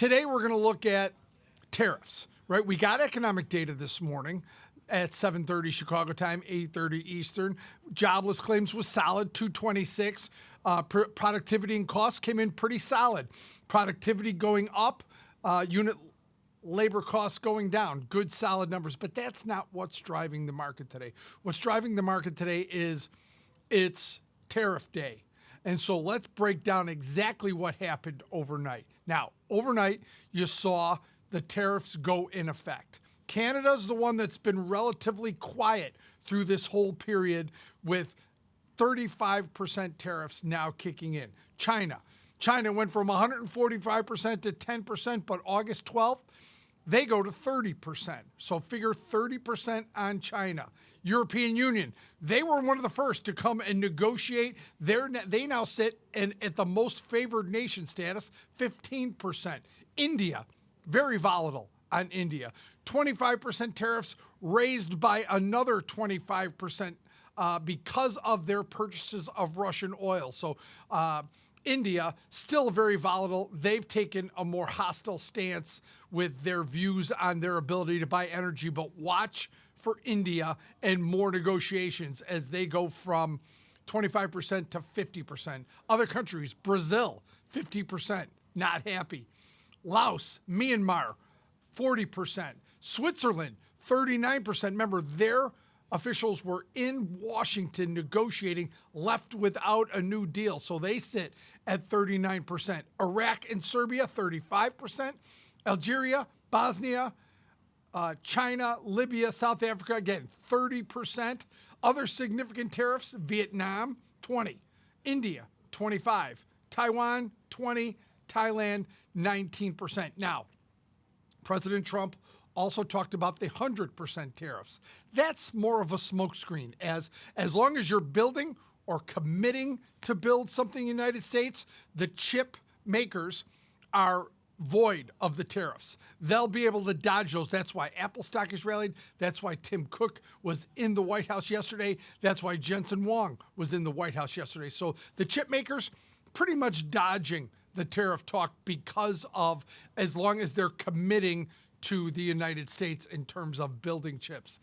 Today we're going to look at tariffs, right? We got economic data this morning at 7:30 Chicago time, 8:30 Eastern. Jobless claims was solid, 226. Productivity and costs came in pretty solid. Productivity going up, unit labor costs going down. Good, solid numbers. But that's not what's driving the market today. What's driving the market today is it's tariff day. And so let's break down exactly what happened overnight. Now, overnight, you saw the tariffs go in effect. Canada's the one that's been relatively quiet through this whole period with 35% tariffs now kicking in. China went from 145% to 10%, but August 12th, they go to 30%. So figure 30% on China. European Union, they were one of the first to come and negotiate. They now sit at the most favored nation status, 15%. India, very volatile on India. 25% tariffs raised by another 25% because of their purchases of Russian oil. So India, still very volatile. They've taken a more hostile stance with their views on their ability to buy energy, but watch for India and more negotiations as they go from 25% to 50%. Other countries, Brazil, 50%, not happy. Laos, Myanmar, 40%. Switzerland, 39%. Remember, their officials were in Washington negotiating, left without a new deal. So they sit at 39%. Iraq and Serbia, 35%. Algeria, Bosnia, China, Libya, South Africa, again, 30%. Other significant tariffs, Vietnam, 20. India, 25. Taiwan, 20. Thailand, 19%. Now, President Trump also talked about the 100% tariffs. That's more of a smokescreen. As long as you're building or committing to build something in the United States, the chip makers are void of the tariffs. They'll be able to dodge those. That's why Apple stock is rallied. That's why Tim Cook was in the White House yesterday. That's why Jensen Huang was in the White House yesterday. So the chip makers pretty much dodging the tariff talk because of, as long as they're committing to the United States in terms of building chips.